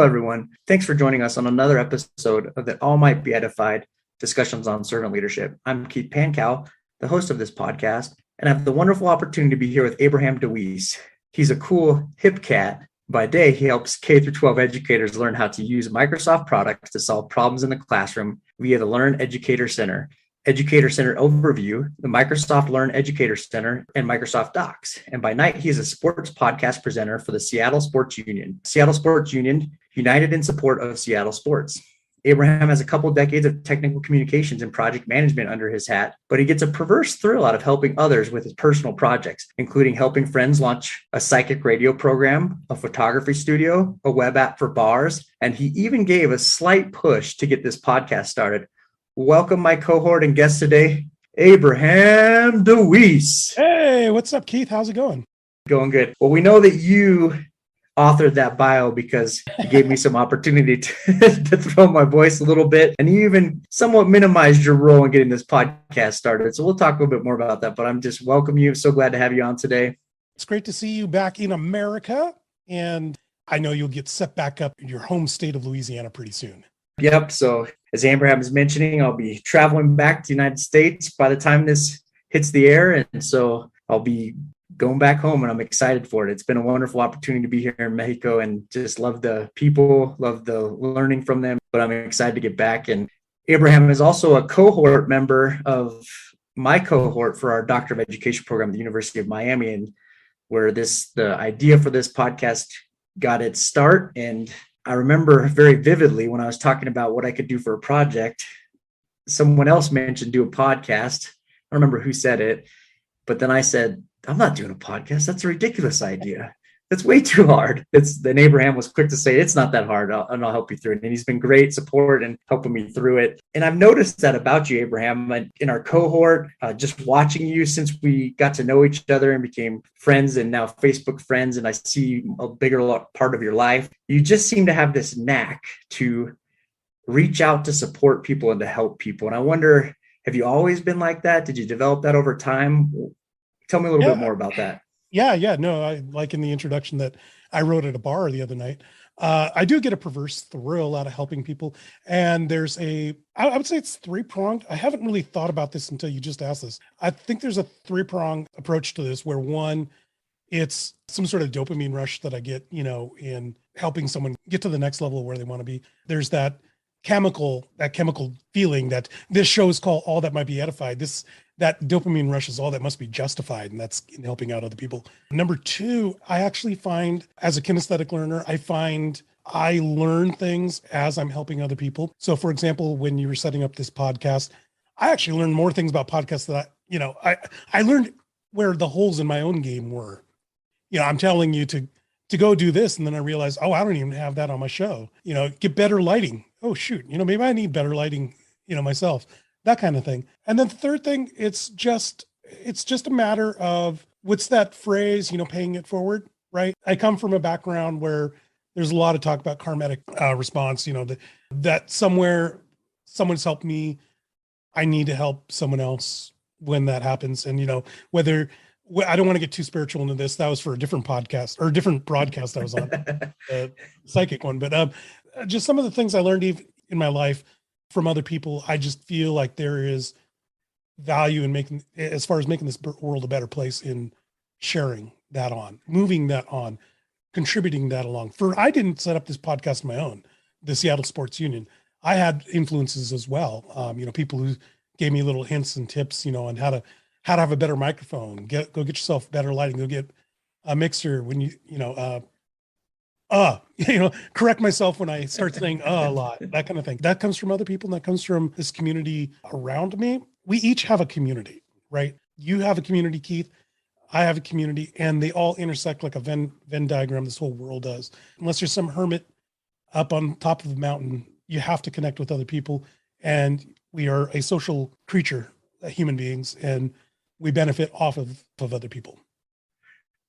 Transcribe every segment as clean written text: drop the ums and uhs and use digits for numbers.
Hello, everyone. Thanks for joining us on another episode of That All Might Be Edified Discussions on Servant Leadership. I'm Keith Pankow, the host of this podcast, and I have the wonderful opportunity to be here with Abraham DeWeese. He's a cool, hip cat. By day, he helps K-12 educators learn how to use Microsoft products to solve problems in the classroom via the Learn Educator Center, Educator Center Overview, the Microsoft Learn Educator Center, and Microsoft Docs. And by night, he is a sports podcast presenter for the Seattle Sports Union. Seattle Sports Union, united in support of Seattle sports. Abraham has a couple decades of technical communications and project management under his hat, but he gets a perverse thrill out of helping others with his personal projects, including helping friends launch a psychic radio program, a photography studio, a web app for bars, and he even gave a slight push to get this podcast started. Welcome my cohort and guest today, Abraham DeWeese. Hey, what's up, Keith? How's it going? Going good. Well, we know that you authored that bio because you gave me some opportunity to throw my voice a little bit, and you even somewhat minimized your role in getting this podcast started. So we'll talk a little bit more about that, but I'm just welcome you. So glad to have you on today. It's great to see you back in America, and I know you'll get set back up in your home state of Louisiana pretty soon. Yep. So as Abraham is mentioning, I'll be traveling back to the United States by the time this hits the air, and so I'll be going back home, and I'm excited for it. It's been a wonderful opportunity to be here in Mexico and just love the people, love the learning from them, but I'm excited to get back. And Abraham is also a cohort member of my cohort for our Doctor of Education program at the University of Miami, and where the idea for this podcast got its start. And I remember very vividly when I was talking about what I could do for a project, someone else mentioned do a podcast. I don't remember who said it, but then I said, I'm not doing a podcast. That's a ridiculous idea. That's way too hard. Then Abraham was quick to say, it's not that hard. I'll help you through it. And he's been great support and helping me through it. And I've noticed that about you, Abraham, in our cohort, just watching you since we got to know each other and became friends and now Facebook friends, and I see a bigger part of your life. You just seem to have this knack to reach out to support people and to help people. And I wonder, have you always been like that? Did you develop that over time? Tell me a little bit more about that. Yeah. No, I like in the introduction that I wrote at a bar the other night. I do get a perverse thrill out of helping people. And there's I would say it's three-pronged. I haven't really thought about this until you just asked this. I think there's a three-pronged approach to this where one, it's some sort of dopamine rush that I get, in helping someone get to the next level of where they want to be. There's that chemical feeling that this show is called All That Might Be Edified. That dopamine rush is all that must be justified, and that's in helping out other people. Number two, I actually find as a kinesthetic learner, I learn things as I'm helping other people. So for example, when you were setting up this podcast, I actually learned more things about podcasts that I learned where the holes in my own game were. I'm telling you to go do this, and then I realized, I don't even have that on my show. Get better lighting. Oh shoot, maybe I need better lighting, myself. That kind of thing. And then the third thing, it's just a matter of, what's that phrase, paying it forward, right? I come from a background where there's a lot of talk about karmatic response, that somewhere someone's helped me, I need to help someone else when that happens. And, whether I don't want to get too spiritual into this, that was for a different podcast or a different broadcast I was on, psychic one. But just some of the things I learned in my life from other people, I just feel like there is value in as far as making this world a better place, in sharing that on, moving that on, contributing that along. I didn't set up this podcast on my own, the Seattle Sports Union. I had influences as well. People who gave me little hints and tips, on how to have a better microphone, go get yourself better lighting, go get a mixer when correct myself when I start saying a lot, that kind of thing. That comes from other people, and that comes from this community around me. We each have a community, right? You have a community, Keith. I have a community, and they all intersect like a Venn diagram. This whole world does. Unless you're some hermit up on top of a mountain, you have to connect with other people. And we are a social creature, human beings, and we benefit off of other people.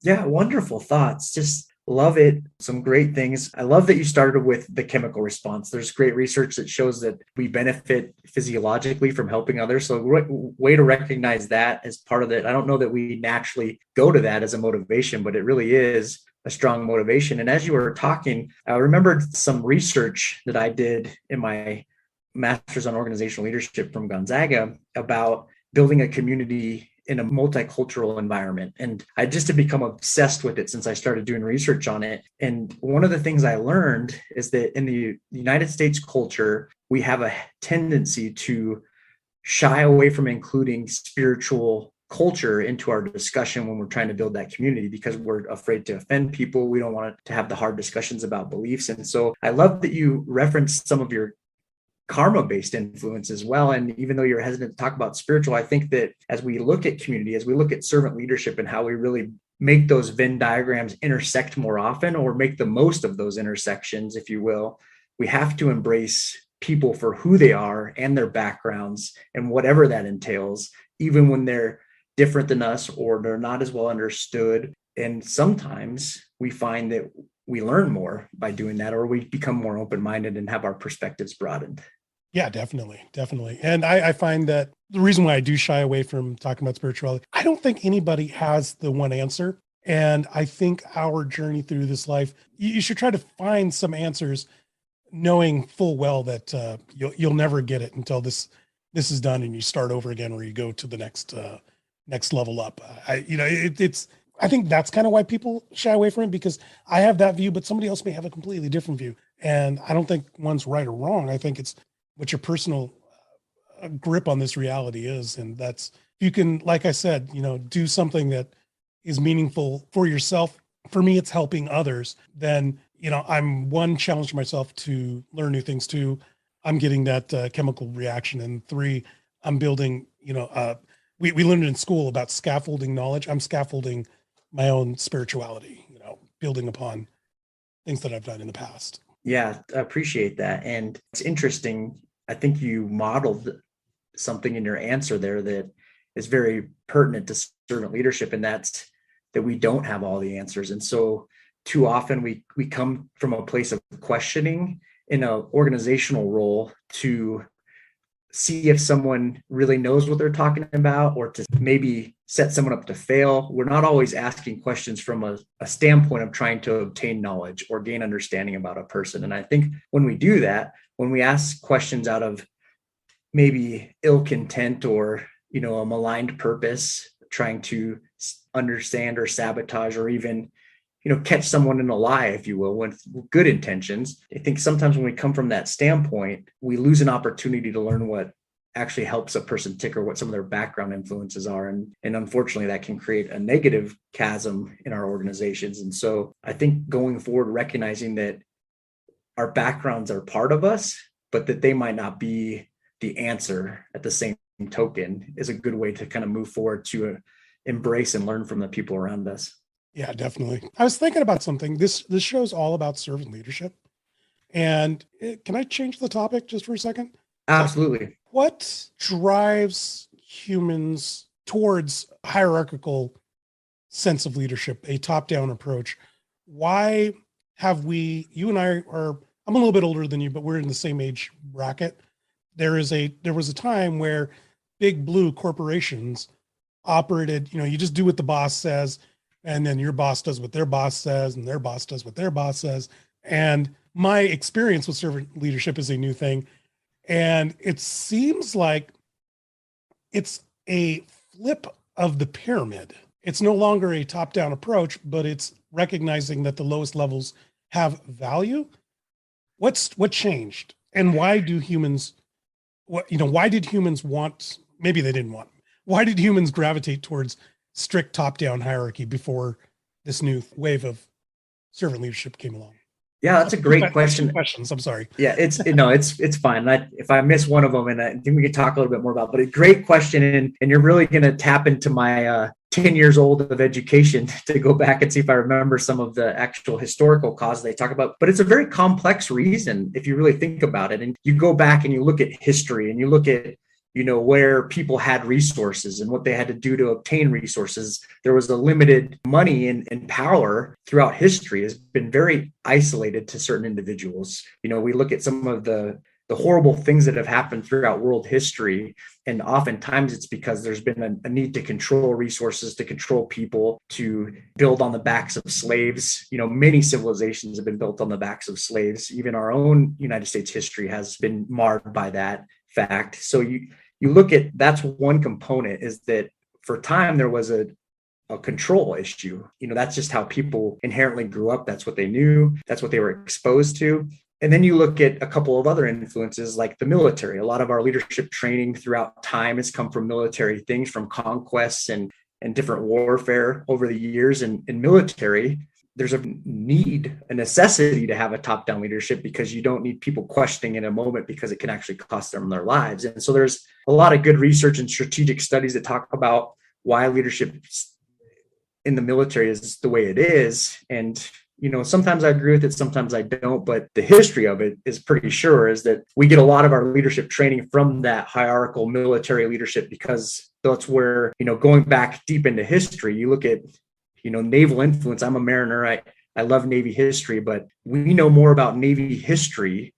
Yeah, wonderful thoughts. Just love it. Some great things. I love that you started with the chemical response. There's great research that shows that we benefit physiologically from helping others. So way to recognize that as part of it. I don't know that we naturally go to that as a motivation, but it really is a strong motivation. And as you were talking, I remembered some research that I did in my master's on organizational leadership from Gonzaga about building a community in a multicultural environment. And I just have become obsessed with it since I started doing research on it. And one of the things I learned is that in the United States culture, we have a tendency to shy away from including spiritual culture into our discussion when we're trying to build that community because we're afraid to offend people. We don't want to have the hard discussions about beliefs. And so I love that you referenced some of your karma-based influence as well. And even though you're hesitant to talk about spiritual, I think that as we look at community, as we look at servant leadership and how we really make those Venn diagrams intersect more often or make the most of those intersections, if you will, we have to embrace people for who they are and their backgrounds and whatever that entails, even when they're different than us or they're not as well understood. And sometimes we find that we learn more by doing that, or we become more open-minded and have our perspectives broadened. Yeah, definitely. Definitely. And I find that the reason why I do shy away from talking about spirituality, I don't think anybody has the one answer. And I think our journey through this life, you should try to find some answers, knowing full well that you'll never get it until this is done and you start over again, or you go to the next level up. I think that's kind of why people shy away from it, because I have that view, but somebody else may have a completely different view. And I don't think one's right or wrong. I think it's what your personal grip on this reality is. And that's, you can, like I said, do something that is meaningful for yourself. For me, it's helping others. Then, I'm one, challenging myself to learn new things. Two, I'm getting that chemical reaction. And three, I'm building, we learned in school about scaffolding knowledge. I'm scaffolding my own spirituality, building upon things that I've done in the past. Yeah, I appreciate that. And it's interesting. I think you modeled something in your answer there that is very pertinent to servant leadership. And that's that we don't have all the answers. And so too often we come from a place of questioning in an organizational role to see if someone really knows what they're talking about, or to maybe set someone up to fail. We're not always asking questions from a standpoint of trying to obtain knowledge or gain understanding about a person. And I think when we do that, when we ask questions out of maybe ill content or, a maligned purpose, trying to understand or sabotage or even, catch someone in a lie, if you will, with good intentions. I think sometimes when we come from that standpoint, we lose an opportunity to learn what actually helps a person tick or what some of their background influences are. And unfortunately, that can create a negative chasm in our organizations. And so I think going forward, recognizing that our backgrounds are part of us, but that they might not be the answer at the same token is a good way to kind of move forward to embrace and learn from the people around us. Yeah, definitely. I was thinking about something. This show's all about servant leadership. And can I change the topic just for a second? Absolutely. What drives humans towards a hierarchical sense of leadership, a top-down approach? Why have you and I are, I'm a little bit older than you, but we're in the same age bracket. There was a time where big blue corporations operated, you just do what the boss says, and then your boss does what their boss says, and their boss does what their boss says. And my experience with servant leadership is a new thing. And it seems like it's a flip of the pyramid. It's no longer a top-down approach, but it's recognizing that the lowest levels have value. What changed? And why do humans, why did humans want, maybe they didn't want, why did humans gravitate towards strict top-down hierarchy before this new wave of servant leadership came along? Yeah, that's a great question. Questions. I'm sorry. Yeah, it's fine. If I miss one of them, and I think we could talk a little bit more about, but a great question. And you're really going to tap into my 10 years old of education to go back and see if I remember some of the actual historical causes they talk about. But it's a very complex reason if you really think about it. And you go back and you look at history and you look at, where people had resources and what they had to do to obtain resources. There was a limited money and power throughout history has been very isolated to certain individuals. We look at some of the the horrible things that have happened throughout world history. And oftentimes it's because there's been a need to control resources, to control people, to build on the backs of slaves. Many civilizations have been built on the backs of slaves. Even our own United States history has been marred by that fact. So you look at, that's one component, is that for time there was a control issue. That's just how people inherently grew up. That's what they knew. That's what they were exposed to. And then you look at a couple of other influences like the military. A lot of our leadership training throughout time has come from military things, from conquests and different warfare over the years. And in military, there's a necessity to have a top-down leadership, because you don't need people questioning in a moment, because it can actually cost them their lives. And so there's a lot of good research and strategic studies that talk about why leadership in the military is the way it is. And sometimes I agree with it, sometimes I don't, but the history of it is pretty sure is that we get a lot of our leadership training from that hierarchical military leadership, because that's where, going back deep into history, you look at, naval influence. I'm a mariner. I love Navy history, but we know more about Navy history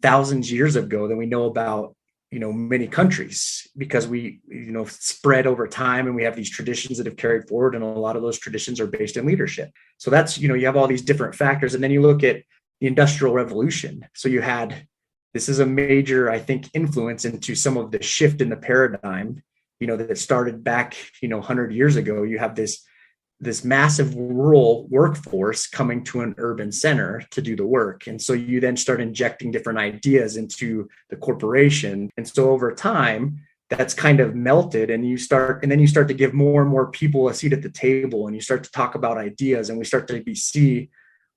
thousands of years ago than we know about many countries, because we spread over time, and we have these traditions that have carried forward, and a lot of those traditions are based in leadership. So that's, you have all these different factors. And then you look at the Industrial Revolution. So this is a major, I think, influence into some of the shift in the paradigm, that started back 100 years ago. You have this massive rural workforce coming to an urban center to do the work. And so you then start injecting different ideas into the corporation. And so over time, that's kind of melted, and then you start to give more and more people a seat at the table, and you start to talk about ideas, and we start to see,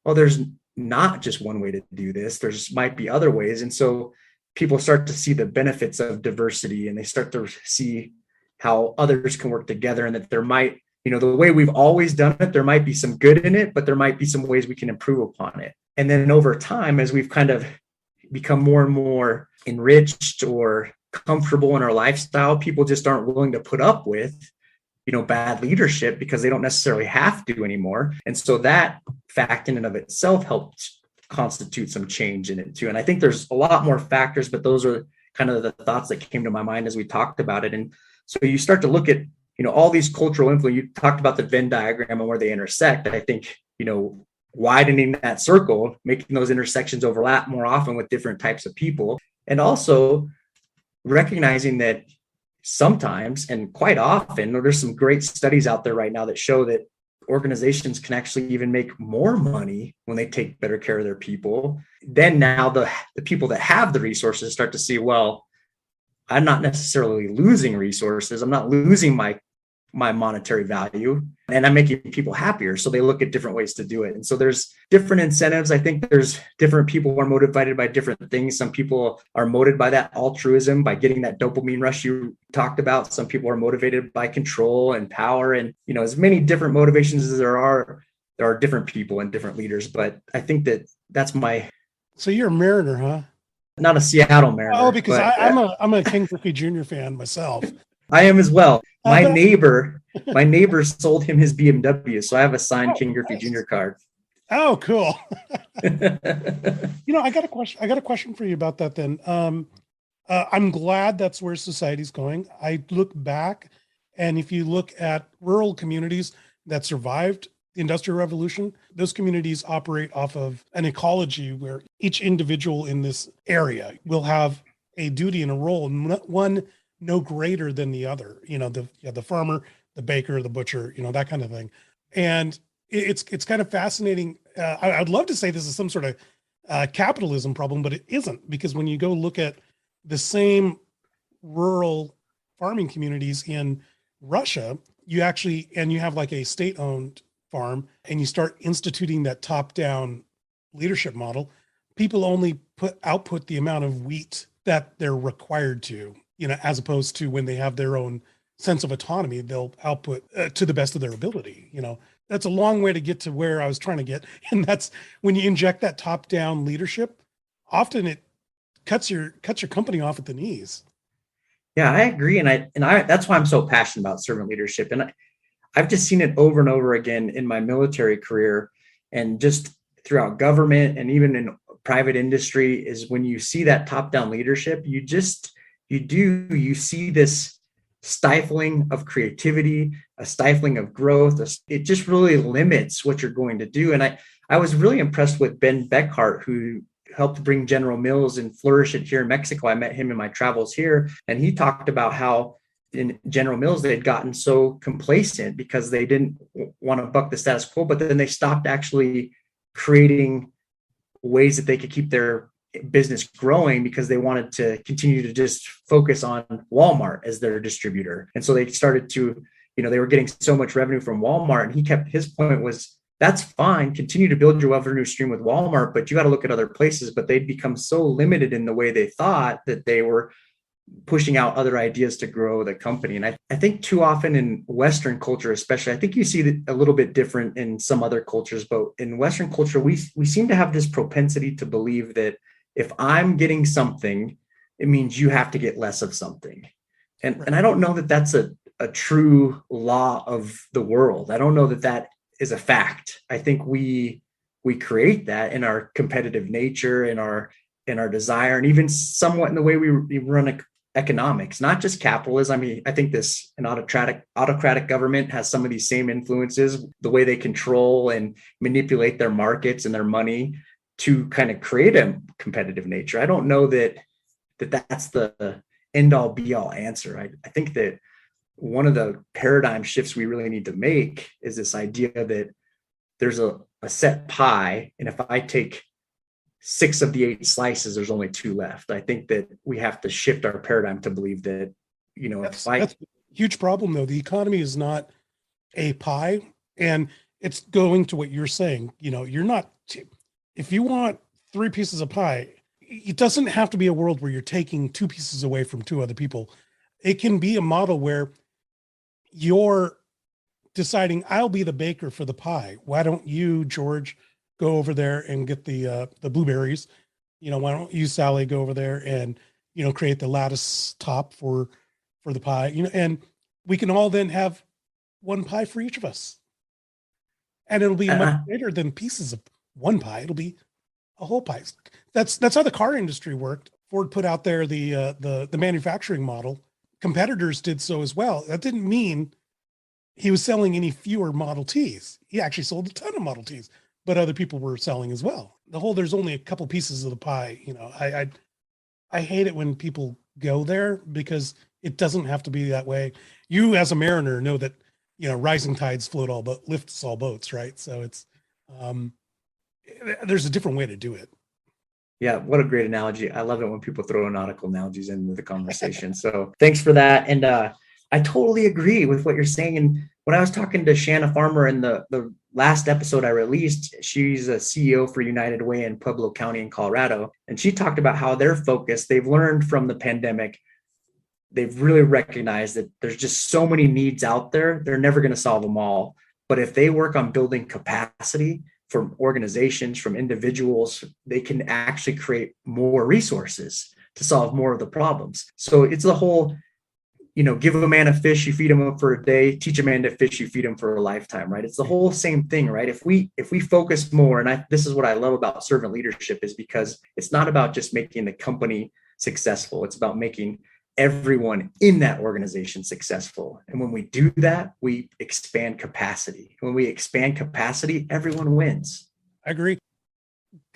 well, there's not just one way to do this. There's might be other ways. And so people start to see the benefits of diversity, and they start to see how others can work together, and that there might, the way we've always done it, there might be some good in it, but there might be some ways we can improve upon it. And then over time, as we've kind of become more and more enriched or comfortable in our lifestyle, people just aren't willing to put up with, bad leadership, because they don't necessarily have to anymore. And so that fact in and of itself helped constitute some change in it too. And I think there's a lot more factors, but those are kind of the thoughts that came to my mind as we talked about it. And so you start to look at all these cultural influence. You talked about the Venn diagram and where they intersect. I think, widening that circle, making those intersections overlap more often with different types of people, and also recognizing that sometimes, and quite often, there's some great studies out there right now that show that organizations can actually even make more money when they take better care of their people. Then now the people that have the resources start to see, well, I'm not necessarily losing resources. I'm not losing my monetary value, and I'm making people happier. So they look at different ways to do it. And so there's different incentives. I think there's different people who are motivated by different things. Some people are motivated by that altruism, by getting that dopamine rush you talked about. Some people are motivated by control and power. And, as many different motivations as there are different people and different leaders. But I think that's So you're a Mariner, huh? Not a Seattle Mariner. Oh, because I'm a King Griffey Jr. fan myself. I am as well. My neighbor sold him his BMW, so I have a signed King Griffey Jr. card. Oh, cool. I got a question for you about that then. I'm glad that's where society's going. I look back, and if you look at rural communities that survived the Industrial Revolution, those communities operate off of an ecology where each individual in this area will have a duty and a role, and one no greater than the other. The farmer, the baker, the butcher, that kind of thing. And it's kind of fascinating. I'd love to say this is some sort of capitalism problem, but it isn't, because when you go look at the same rural farming communities in Russia, you have like a state-owned farm, and you start instituting that top-down leadership model. People only output the amount of wheat that they're required to, as opposed to when they have their own sense of autonomy, they'll output to the best of their ability. That's a long way to get to where I was trying to get. And that's when you inject that top-down leadership, often it cuts your company off at the knees. Yeah, I agree. And I that's why I'm so passionate about servant leadership. And I've just seen it over and over again in my military career, and just throughout government, and even in private industry is when you see that top-down leadership, you see this stifling of creativity, a stifling of growth. It just really limits what you're going to do. And I was really impressed with Ben Beckhart, who helped bring General Mills and flourish it here in Mexico. I met him in my travels here, and he talked about how in General Mills, they'd gotten so complacent because they didn't want to buck the status quo, but then they stopped actually creating ways that they could keep their business growing because they wanted to continue to just focus on Walmart as their distributor. And so they started to, they were getting so much revenue from Walmart, and his point was, that's fine, continue to build your revenue stream with Walmart, but you got to look at other places. But they'd become so limited in the way they thought that they were pushing out other ideas to grow the company. And I think too often in Western culture, especially, I think you see it a little bit different in some other cultures, but in Western culture, we seem to have this propensity to believe that if I'm getting something, it means you have to get less of something. And I don't know that that's a true law of the world. I don't know that that is a fact. I think we create that in our competitive nature, in our desire, and even somewhat in the way we run economics, not just capitalism. I mean, I think an autocratic government has some of these same influences, the way they control and manipulate their markets and their money to kind of create a competitive nature. I don't know that that's the end all be all answer. I think that one of the paradigm shifts we really need to make is this idea that there's a set pie, and if I take 6 of the 8 slices, there's only 2 left. I think that we have to shift our paradigm to believe that, that's a huge problem though. The economy is not a pie, and it's going to what you're saying. If you want 3 pieces of pie, it doesn't have to be a world where you're taking 2 pieces away from 2 other people. It can be a model where you're deciding, I'll be the baker for the pie. Why don't you, George, go over there and get the blueberries? Why don't you, Sally, go over there and, create the lattice top for the pie, and we can all then have 1 pie for each of us. And it'll be much greater than pieces of 1 pie. It'll be a whole pie. That's how the car industry worked. Ford put out there the manufacturing model. Competitors did so as well. That didn't mean he was selling any fewer Model Ts. He actually sold a ton of Model Ts, but other people were selling as well. There's only a couple pieces of the pie. I hate it when people go there because it doesn't have to be that way. You, as a mariner, know that, rising tides lifts all boats, right? So it's, there's a different way to do it. Yeah, what a great analogy. I love it when people throw nautical analogies into the conversation. So thanks for that. And I totally agree with what you're saying. And when I was talking to Shanna Farmer in the last episode I released, she's a CEO for United Way in Pueblo County in Colorado. And she talked about how they're focused. They've learned from the pandemic. They've really recognized that there's just so many needs out there. They're never going to solve them all. But if they work on building capacity from organizations, from individuals, they can actually create more resources to solve more of the problems. So it's the whole, give a man a fish, you feed him up for a day, teach a man to fish, you feed him for a lifetime, right? It's the whole same thing, right? If we focus more, and this is what I love about servant leadership, is because it's not about just making the company successful. It's about making everyone in that organization successful. And when we do that, we expand capacity. When we expand capacity, everyone wins. I agree.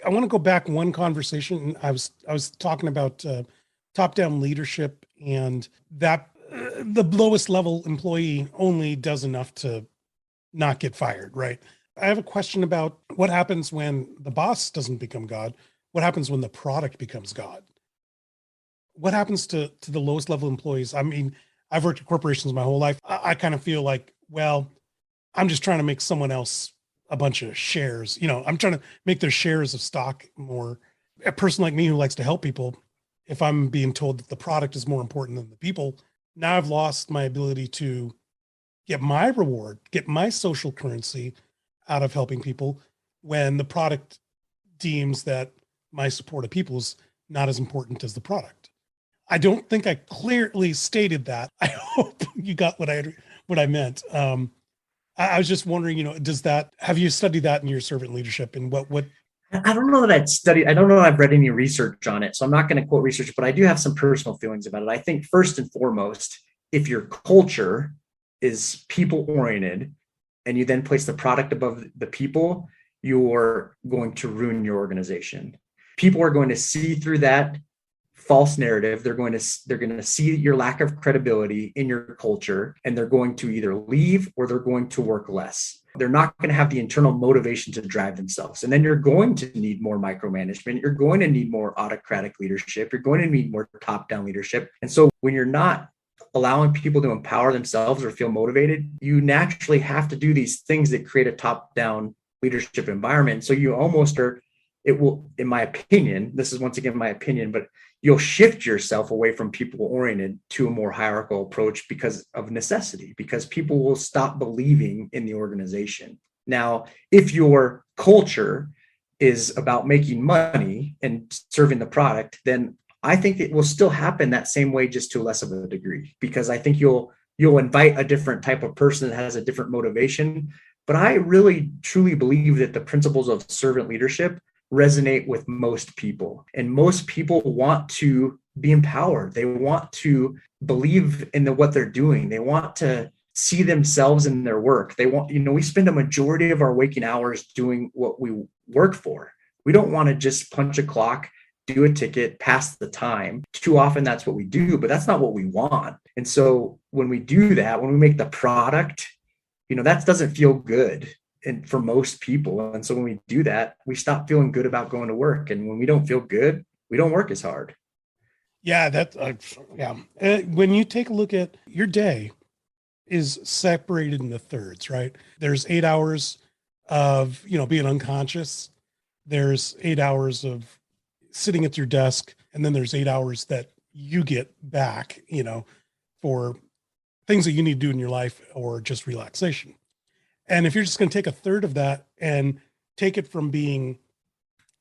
I want to go back one conversation. I was talking about top-down leadership, and that the lowest level employee only does enough to not get fired, right? I have a question about what happens when the boss doesn't become God. What happens when the product becomes God? What happens to the lowest level employees? I mean, I've worked at corporations my whole life. I kind of feel like, well, I'm just trying to make someone else a bunch of shares. I'm trying to make their shares of stock more. A person like me who likes to help people, if I'm being told that the product is more important than the people, now I've lost my ability to get my reward, get my social currency out of helping people when the product deems that my support of people is not as important as the product. I don't think I clearly stated that. I hope you got what I meant. I was just wondering, have you studied that in your servant leadership, and what I don't know that I don't know that I've read any research on it. So I'm not going to quote research, but I do have some personal feelings about it. I think first and foremost, if your culture is people oriented and you then place the product above the people, you're going to ruin your organization. People are going to see through that false narrative. They're going to see your lack of credibility in your culture, and they're going to either leave or they're going to work less. They're not going to have the internal motivation to drive themselves. And then you're going to need more micromanagement. You're going to need more autocratic leadership. You're going to need more top-down leadership. And so when you're not allowing people to empower themselves or feel motivated, you naturally have to do these things that create a top-down leadership environment. So you almost are, it will, in my opinion, this is once again my opinion, but you'll shift yourself away from people oriented to a more hierarchical approach because of necessity, because people will stop believing in the organization. Now, if your culture is about making money and serving the product, then I think it will still happen that same way, just to less of a degree, because I think you'll invite a different type of person that has a different motivation. But I really truly believe that the principles of servant leadership resonate with most people, and most people want to be empowered. They want to believe in what they're doing. They want to see themselves in their work. They want, we spend a majority of our waking hours doing what we work for. We don't want to just punch a clock, do a ticket, pass the time. Too often that's what we do, but that's not what we want. And so when we do that, when we make the product, that doesn't feel good. And for most people. And so when we do that, we stop feeling good about going to work. And when we don't feel good, we don't work as hard. Yeah, when you take a look at your day is separated into thirds, right? There's 8 hours of, being unconscious. There's 8 hours of sitting at your desk. And then there's 8 hours that you get back, for things that you need to do in your life or just relaxation. And if you're just going to take a third of that and take it from being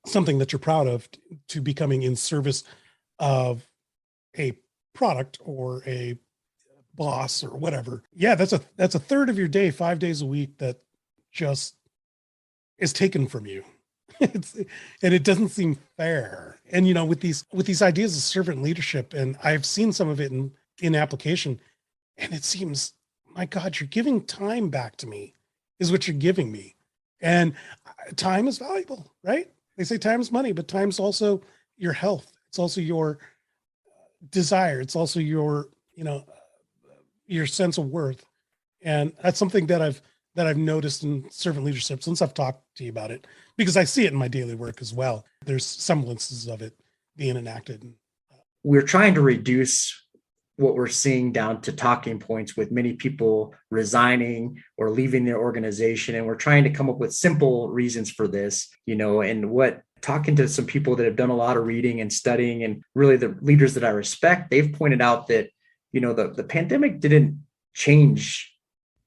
something that you're proud of to becoming in service of a product or a boss or whatever, that's a third of your day, 5 days a week, that just is taken from you. And it doesn't seem fair. And with these ideas of servant leadership, and I've seen some of it in application, and it seems, my God, you're giving time back to me. Is what you're giving me. And time is valuable, right? They say time is money, but time's also your health. It's also your desire. It's also your, your sense of worth. And that's something that I've noticed in servant leadership since I've talked to you about it, because I see it in my daily work as well. There's semblances of it being enacted. We're trying to reduce what we're seeing down to talking points, with many people resigning or leaving their organization. And we're trying to come up with simple reasons for this, and talking to some people that have done a lot of reading and studying, and really the leaders that I respect, they've pointed out that, the pandemic didn't change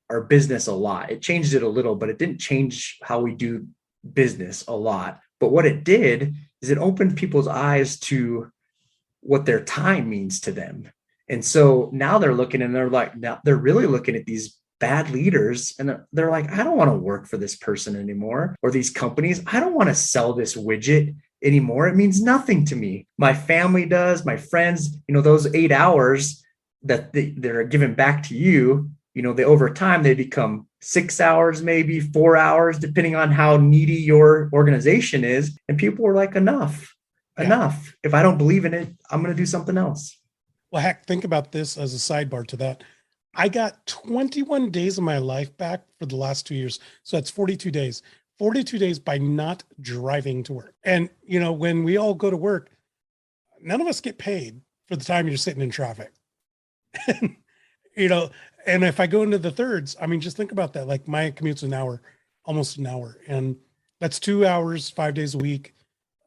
our business a lot. It changed it a little, but it didn't change how we do business a lot. But what it did is it opened people's eyes to what their time means to them. And so now they're looking, and they're really looking at these bad leaders, and they're like, I don't want to work for this person anymore, or these companies. I don't want to sell this widget anymore. It means nothing to me. My family does, my friends, those 8 hours that they're giving back to you, over time, they become 6 hours, maybe 4 hours, depending on how needy your organization is. And people are like, enough. If I don't believe in it, I'm going to do something else. Well, heck, think about this as a sidebar to that. I got 21 days of my life back for the last 2 years. So that's 42 days. 42 days by not driving to work. And, when we all go to work, none of us get paid for the time you're sitting in traffic. And, and if I go into the thirds, just think about that. Like, my commute's an hour, almost an hour. And that's 2 hours, 5 days a week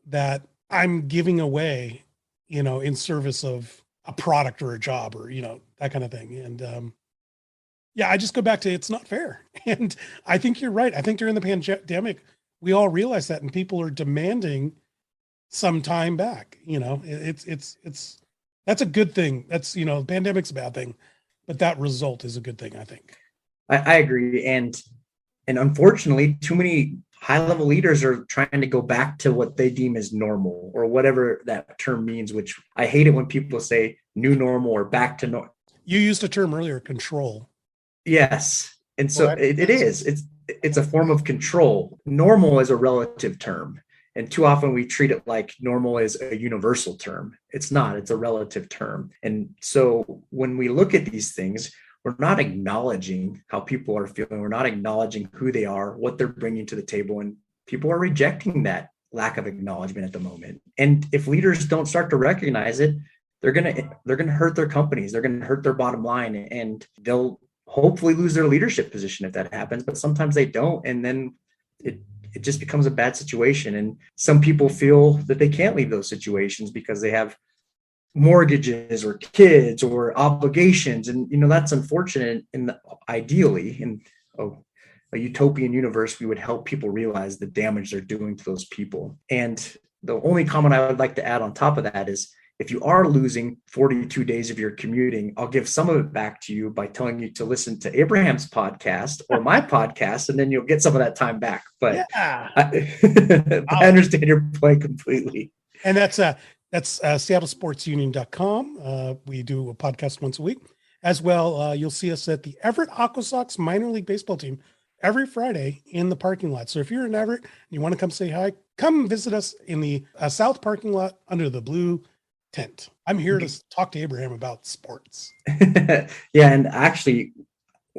that I'm giving away, in service of a product or a job or, that kind of thing. And I just go back to, it's not fair. And I think you're right. I think during the pandemic, we all realized that, and people are demanding some time back. It's that's a good thing. That's, the pandemic's a bad thing, but that result is a good thing, I think. I agree. And unfortunately, too many high-level leaders are trying to go back to what they deem as normal or whatever that term means, which I hate it when people say new normal or back to normal. You used a term earlier, control. Yes. And so Well, it is. It's a form of control. Normal is a relative term. And too often we treat it like normal is a universal term. It's not, it's a relative term. And so when we look at these things, we're not acknowledging how people are feeling. We're not acknowledging who they are, what they're bringing to the table. And people are rejecting that lack of acknowledgement at the moment. And if leaders don't start to recognize it, they're gonna hurt their companies. They're gonna hurt their bottom line, and they'll hopefully lose their leadership position if that happens. But sometimes they don't, and then it just becomes a bad situation. And some people feel that they can't leave those situations because they have mortgages or kids or obligations. And, that's unfortunate. And ideally, in a utopian universe, we would help people realize the damage they're doing to those people. And the only comment I would like to add on top of that is, if you are losing 42 days of your commuting, I'll give some of it back to you by telling you to listen to Abraham's podcast or my podcast, and then you'll get some of that time back. But yeah. I understand your point completely. And that's seattlesportsunion.com. We do a podcast once a week. As well, you'll see us at the Everett Aquasox minor league baseball team every Friday in the parking lot. So if you're in Everett and you want to come say hi, come visit us in the south parking lot under the blue tent. I'm here to talk to Abraham about sports. Yeah, and actually,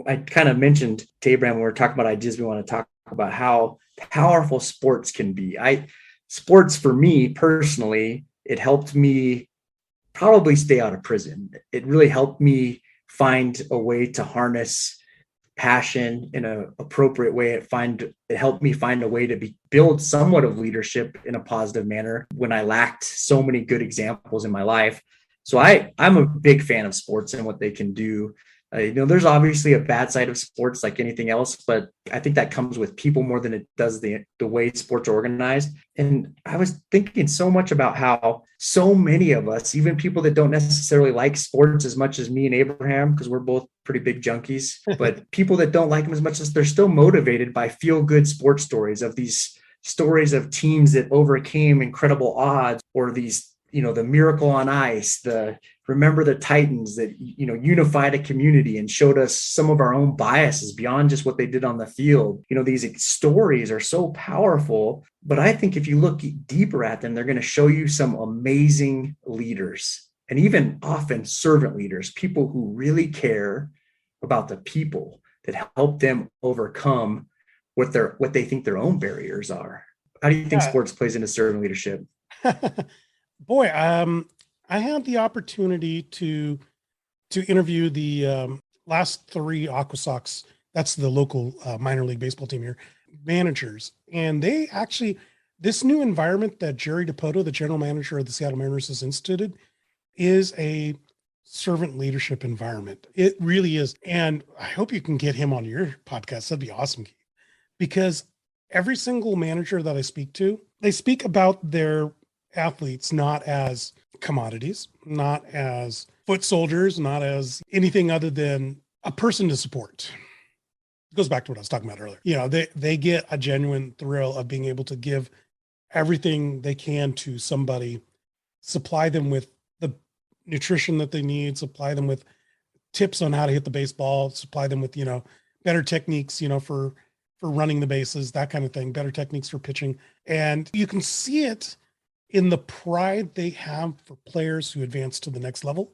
I kind of mentioned to Abraham when we were talking about ideas, we want to talk about how powerful sports can be. Sports for me personally, it helped me probably stay out of prison. It really helped me find a way to harness passion in an appropriate way. It helped me find a way to build somewhat of leadership in a positive manner when I lacked so many good examples in my life. So I'm a big fan of sports and what they can do. There's obviously a bad side of sports like anything else, but I think that comes with people more than it does the way sports are organized. And I was thinking so much about how so many of us, even people that don't necessarily like sports as much as me and Abraham, because we're both pretty big junkies, but people that don't like them as much as they're still motivated by feel-good sports stories, of these stories of teams that overcame incredible odds, or these, the miracle on ice, remember the Titans that, unified a community and showed us some of our own biases beyond just what they did on the field. These stories are so powerful, but I think if you look deeper at them, they're going to show you some amazing leaders, and even often servant leaders, people who really care about the people, that help them overcome what they think their own barriers are. How do you think sports plays into servant leadership? Boy, I had the opportunity to interview the last 3 Aquasox, that's the local minor league baseball team here, managers. And they actually, this new environment that Jerry DePoto, the general manager of the Seattle Mariners, has instituted, is a servant leadership environment. It really is. And I hope you can get him on your podcast. That'd be awesome. Because every single manager that I speak to, they speak about their athletes not as commodities, not as foot soldiers, not as anything other than a person to support. It goes back to what I was talking about earlier. They get a genuine thrill of being able to give everything they can to somebody, supply them with the nutrition that they need, supply them with tips on how to hit the baseball, supply them with, better techniques, for running the bases, that kind of thing, better techniques for pitching. And you can see it in the pride they have for players who advance to the next level,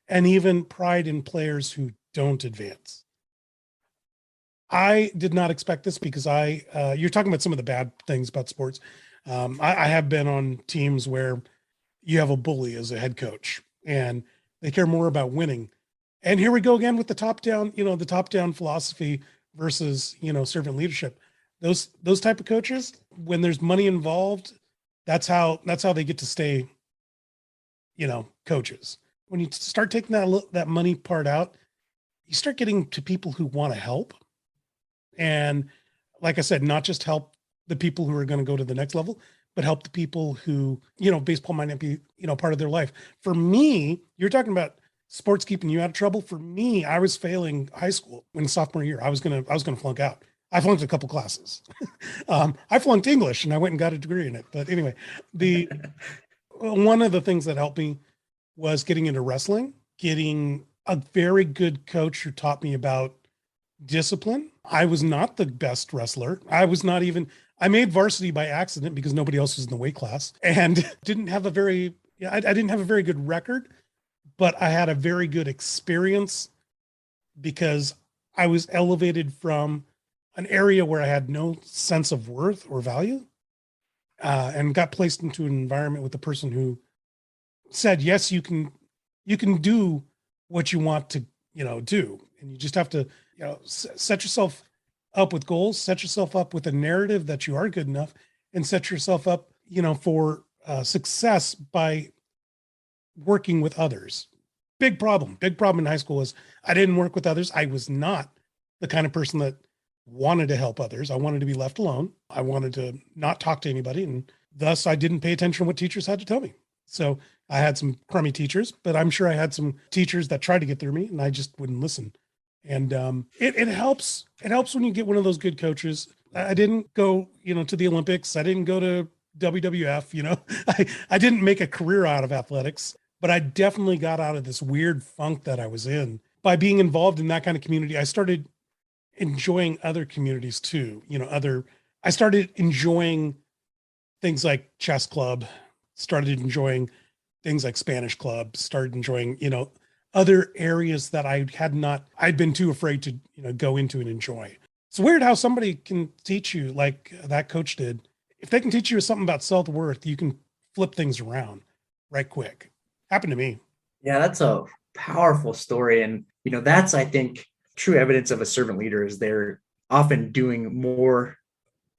and even pride in players who don't advance. I did not expect this because you're talking about some of the bad things about sports. I have been on teams where you have a bully as a head coach and they care more about winning. And here we go again with the top down philosophy versus, servant leadership. Those type of coaches, when there's money involved, that's how they get to stay, coaches. When you start taking that money part out, you start getting to people who want to help. And like I said, not just help the people who are going to go to the next level, but help the people who, baseball might not be, part of their life. For me, you're talking about sports keeping you out of trouble. For me, I was failing high school in sophomore year. I was going to flunk out. I flunked a couple classes. I flunked English and I went and got a degree in it. But anyway, the one of the things that helped me was getting into wrestling, getting a very good coach who taught me about discipline. I was not the best wrestler. I made varsity by accident because nobody else was in the weight class and didn't have I didn't have a very good record, but I had a very good experience because I was elevated from an area where I had no sense of worth or value, and got placed into an environment with a person who said, yes, you can do what you want to, do. And you just have to, set yourself up with goals, set yourself up with a narrative that you are good enough, and set yourself up, for success by working with others. Big problem in high school was I didn't work with others. I was not the kind of person that wanted to help others. I wanted to be left alone. I wanted to not talk to anybody. And thus I didn't pay attention to what teachers had to tell me. So I had some crummy teachers, but I'm sure I had some teachers that tried to get through me and I just wouldn't listen. And it helps. It helps when you get one of those good coaches. I didn't go, to the Olympics. I didn't go to WWF, I didn't make a career out of athletics, but I definitely got out of this weird funk that I was in by being involved in that kind of community. I started enjoying other communities too. I started enjoying things like chess club, started enjoying things like Spanish club, started enjoying, other areas that I'd been too afraid to, go into and enjoy. It's weird how somebody can teach you like that coach did. If they can teach you something about self-worth, you can flip things around right quick. Happened to me. Yeah, that's a powerful story. And, that's, I think, true evidence of a servant leader is they're often doing more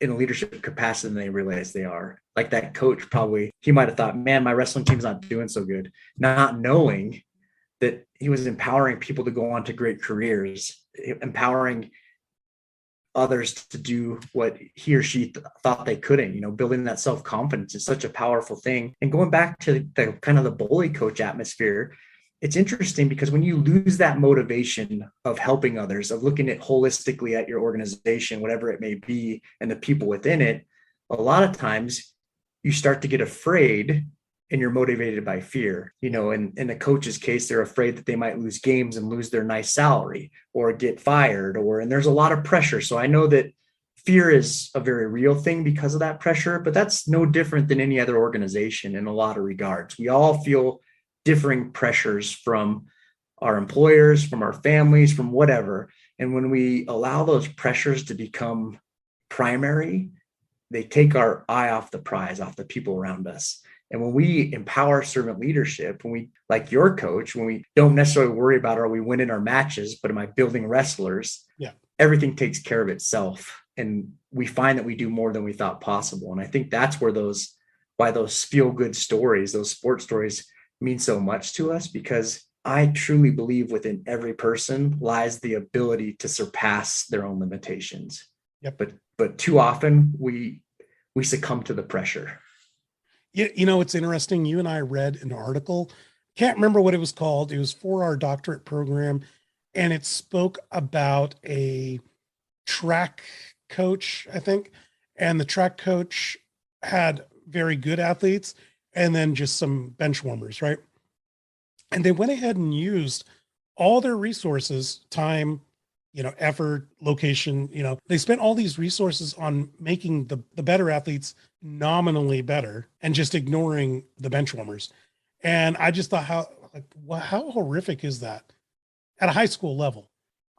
in a leadership capacity than they realize they are. Like that coach probably, he might have thought, man, my wrestling team's not doing so good, not knowing that he was empowering people to go on to great careers, empowering others to do what he or she thought they couldn't. Building that self-confidence is such a powerful thing. And going back to the kind of the bully coach atmosphere, it's interesting because when you lose that motivation of helping others, of looking at holistically at your organization, whatever it may be, and the people within it, a lot of times you start to get afraid and you're motivated by fear. In the coach's case, they're afraid that they might lose games and lose their nice salary or get fired, and there's a lot of pressure. So I know that fear is a very real thing because of that pressure, but that's no different than any other organization in a lot of regards. We all feel differing pressures from our employers, from our families, from whatever. And when we allow those pressures to become primary, they take our eye off the prize, off the people around us. And when we empower servant leadership, when we, like your coach, when we don't necessarily worry about are we winning our matches, but am I building wrestlers? Yeah. Everything takes care of itself. And we find that we do more than we thought possible. And I think that's where why those feel good stories, those sports stories mean so much to us, because I truly believe within every person lies the ability to surpass their own limitations. Yep. But too often we succumb to the pressure. It's interesting. You and I read an article, can't remember what it was called. It was for our doctorate program, and it spoke about a track coach, I think. And the track coach had very good athletes and then just some bench warmers, right? And they went ahead and used all their resources, time, effort, location, they spent all these resources on making the better athletes nominally better and just ignoring the bench warmers. And I just thought how horrific is that at a high school level?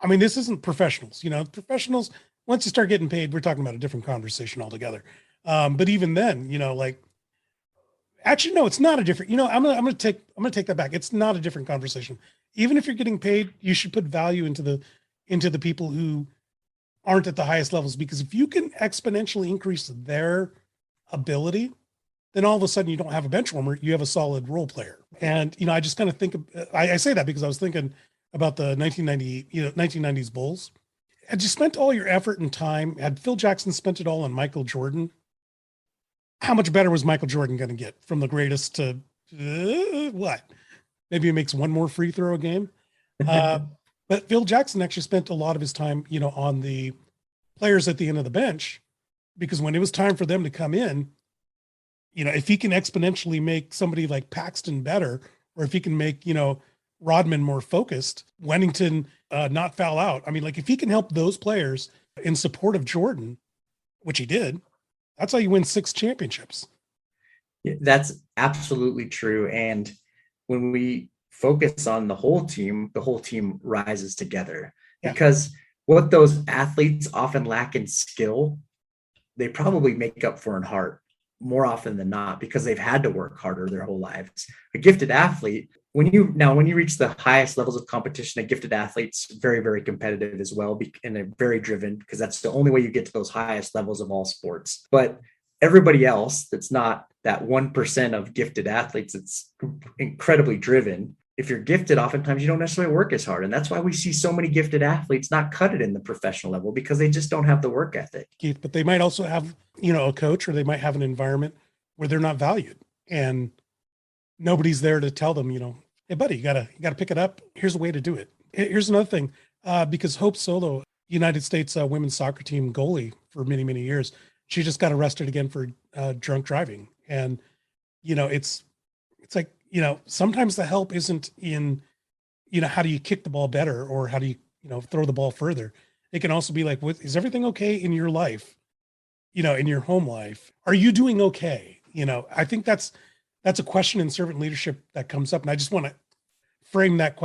I mean, this isn't professionals, professionals, once you start getting paid, we're talking about a different conversation altogether. But even then, actually, no, it's not a different, I'm going to take that back. It's not a different conversation. Even if you're getting paid, you should put value into the people who aren't at the highest levels, because if you can exponentially increase their ability, then all of a sudden you don't have a bench warmer, you have a solid role player. And, I just kind of think, I say that because I was thinking about the 1990s Bulls. Had you spent all your effort and time, had Phil Jackson spent it all on Michael Jordan, how much better was Michael Jordan going to get from the greatest to what? Maybe he makes one more free throw a game. But Phil Jackson actually spent a lot of his time, on the players at the end of the bench, because when it was time for them to come in, if he can exponentially make somebody like Paxton better, or if he can make, Rodman more focused, Wennington not foul out. I mean, like if he can help those players in support of Jordan, which he did, that's how you win 6 championships. That's absolutely true. And when we focus on the whole team rises together. Yeah. Because what those athletes often lack in skill, they probably make up for in heart more often than not, because they've had to work harder their whole lives. A gifted athlete, when you reach the highest levels of competition, a gifted athlete's very, very competitive as well, and they're very driven, because that's the only way you get to those highest levels of all sports. But everybody else that's not that 1% of gifted athletes that's incredibly driven, if you're gifted, oftentimes you don't necessarily work as hard. And that's why we see so many gifted athletes not cut it in the professional level, because they just don't have the work ethic. Keith, but they might also have, a coach, or they might have an environment where they're not valued and nobody's there to tell them, hey buddy, you gotta pick it up. Here's a way to do it. Here's another thing, because Hope Solo, United States women's soccer team goalie for many, many years, she just got arrested again for drunk driving. And, it's like, sometimes the help isn't in, how do you kick the ball better, or how do you, throw the ball further? It can also be like, is everything okay in your life? In your home life, are you doing okay? I think that's a question in servant leadership that comes up. And I just want to frame that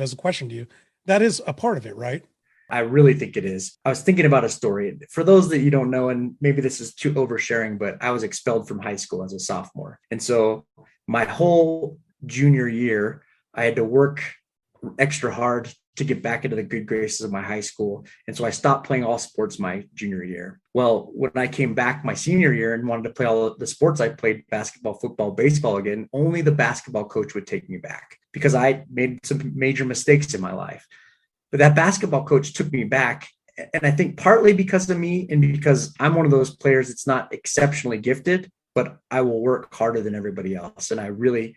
as a question to you. That is a part of it, right? I really think it is. I was thinking about a story. For those that you don't know, and maybe this is too oversharing, but I was expelled from high school as a sophomore. And so my whole junior year, I had to work extra hard to get back into the good graces of my high school. And so I stopped playing all sports my junior year. Well, when I came back my senior year and wanted to play all the sports I played, basketball, football, baseball again, only the basketball coach would take me back, because I made some major mistakes in my life. But that basketball coach took me back. And I think partly because of me, and because I'm one of those players that's not exceptionally gifted, but I will work harder than everybody else. And I really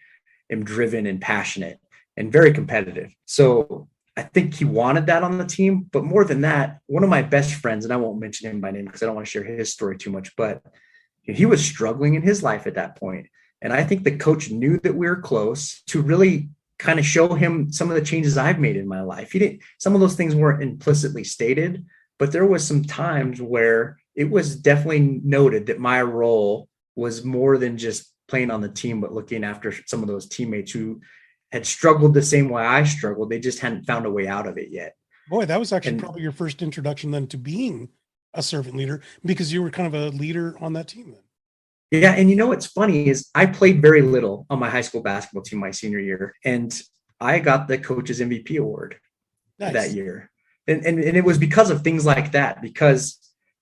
am driven and passionate and very competitive. So I think he wanted that on the team. But more than that, one of my best friends, and I won't mention him by name because I don't want to share his story too much, but he was struggling in his life at that point. And I think the coach knew that we were close to really kind of show him some of the changes I've made in my life. Some of those things weren't implicitly stated, but there was some times where it was definitely noted that my role was more than just playing on the team, but looking after some of those teammates who had struggled the same way I struggled. They just hadn't found a way out of it yet. Boy, that was actually probably your first introduction then to being a servant leader, because you were kind of a leader on that team then. Yeah. And what's funny is I played very little on my high school basketball team my senior year, and I got the coach's MVP award that year. And it was because of things like that, because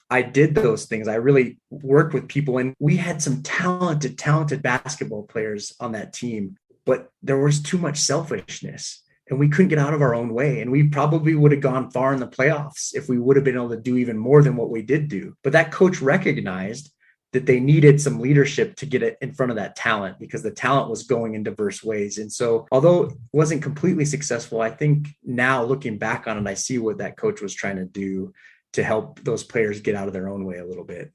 I did those things. I really worked with people, and we had some talented basketball players on that team, but there was too much selfishness and we couldn't get out of our own way. And we probably would have gone far in the playoffs if we would have been able to do even more than what we did do. But that coach recognized that they needed some leadership to get it in front of that talent, because the talent was going in diverse ways. And so although it wasn't completely successful, I think now looking back on it, I see what that coach was trying to do to help those players get out of their own way a little bit.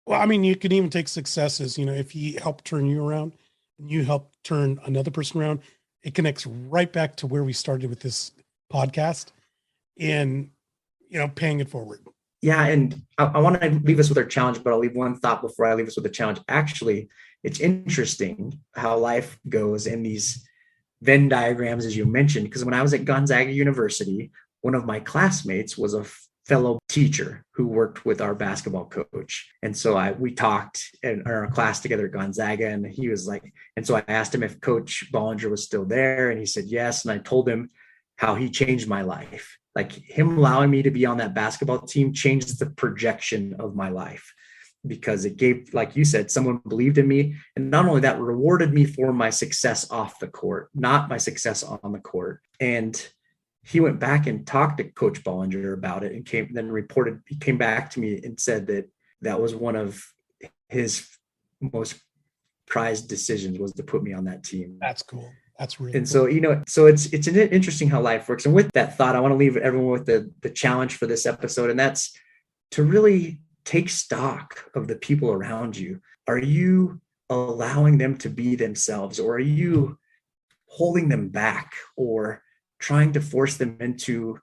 Well, I mean, you can even take successes, if he helped turn you around and you help turn another person around, it connects right back to where we started with this podcast in, paying it forward. Yeah. And I want to leave us with our challenge, but I'll leave one thought before I leave us with a challenge. Actually, it's interesting how life goes in these Venn diagrams, as you mentioned, because when I was at Gonzaga University, one of my classmates was a fellow teacher who worked with our basketball coach. And so we talked in our class together at Gonzaga, and he was like, and so I asked him if Coach Bollinger was still there. And he said, yes. And I told him how he changed my life. Like him allowing me to be on that basketball team changed the projection of my life, because it gave, like you said, someone believed in me. And not only that, rewarded me for my success off the court, not my success on the court. And he went back and talked to Coach Bollinger about it, and he came back to me and said that was one of his most prized decisions, was to put me on that team. That's cool. That's really And cool. so it's interesting how life works. And with that thought, I want to leave everyone with the challenge for this episode, and that's to really take stock of the people around you. Are you allowing them to be themselves, or are you holding them back or trying to force them into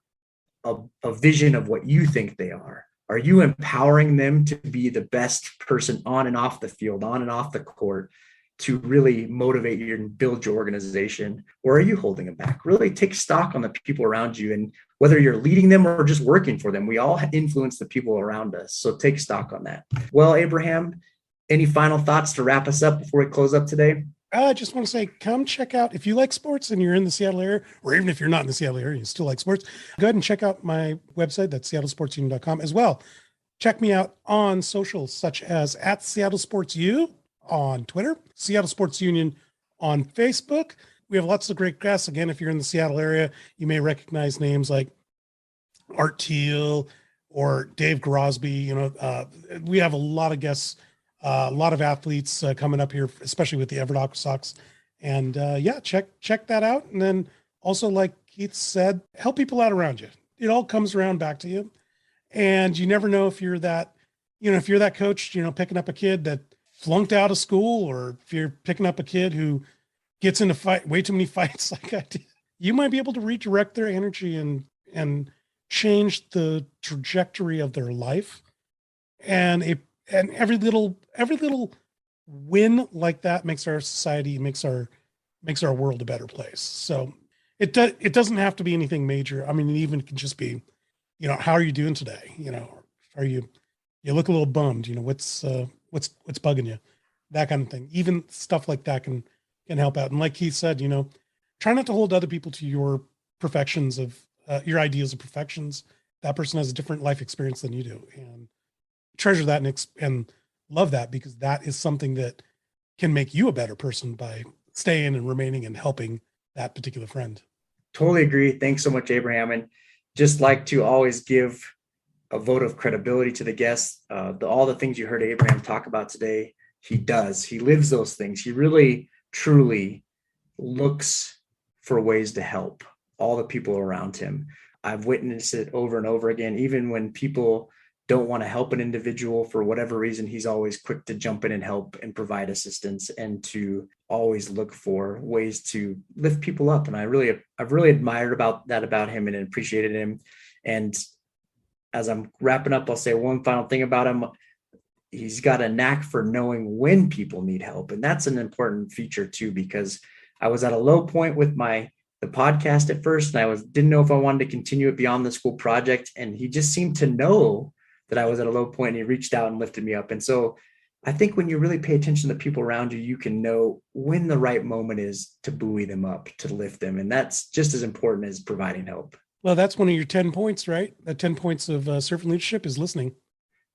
a vision of what you think they are? Are you empowering them to be the best person on and off the field, on and off the court, to really motivate you and build your organization? Or are you holding them back? Really take stock on the people around you, and whether you're leading them or just working for them. We all influence the people around us. So take stock on that. Well, Abraham, any final thoughts to wrap us up before we close up today? I just want to say, come check out, if you like sports and you're in the Seattle area, or even if you're not in the Seattle area, you still like sports, go ahead and check out my website. That's seattlesportsunion.com as well. Check me out on socials such as at Seattle Sports U on Twitter, Seattle Sports Union on Facebook. We have lots of great guests. Again, if you're in the Seattle area, you may recognize names like Art Teal or Dave Grosby. We have a lot of guests, a lot of athletes coming up here, especially with the Everett Aqua Sox. And check that out. And then also, like Keith said, help people out around you. It all comes around back to you. And you never know if you're that, if you're that coach, picking up a kid that flunked out of school, or if you're picking up a kid who gets into way too many fights like I did, you might be able to redirect their energy and change the trajectory of their life. And every little win like that makes our society, makes our world a better place. So it doesn't have to be anything major. I mean, it even can just be, how are you doing today? Are you look a little bummed, what's bugging you? That kind of thing. Even stuff like that can help out. And like he said, try not to hold other people to your perfections of your ideas of perfections. That person has a different life experience than you do, and treasure that and love that, because that is something that can make you a better person by staying and remaining and helping that particular friend. Totally agree. Thanks so much, Abraham. And just like to always give a vote of credibility to the guests. All the things you heard Abraham talk about today, he does. He lives those things. He really, truly looks for ways to help all the people around him. I've witnessed it over and over again. Even when people don't want to help an individual for whatever reason, he's always quick to jump in and help and provide assistance, and to always look for ways to lift people up. And I've really admired about him and appreciated him. And as I'm wrapping up, I'll say one final thing about him. He's got a knack for knowing when people need help. And that's an important feature too, because I was at a low point with the podcast at first, and didn't know if I wanted to continue it beyond the school project. And he just seemed to know that I was at a low point, and he reached out and lifted me up. And so I think when you really pay attention to the people around you, you can know when the right moment is to buoy them up, to lift them. And that's just as important as providing help. Well, that's one of your 10 points, right? The 10 points of servant leadership is listening.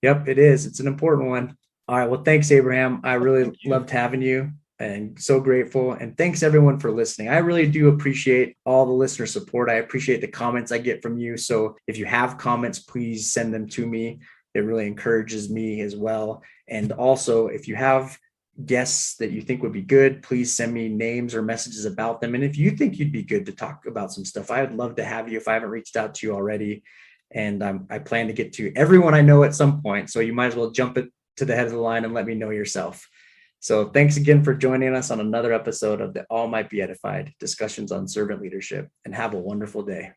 Yep, it is. It's an important one. All right. Well, thanks, Abraham. I really loved having you, and so grateful. And thanks everyone for listening. I really do appreciate all the listener support. I appreciate the comments I get from you. So if you have comments, please send them to me. It really encourages me as well. And also, if you have guests that you think would be good, please send me names or messages about them. And if you think you'd be good to talk about some stuff, I would love to have you if I haven't reached out to you already. And I plan to get to everyone I know at some point. So you might as well jump it to the head of the line and let me know yourself. So thanks again for joining us on another episode of the All Might Be Edified discussions on servant leadership, and have a wonderful day.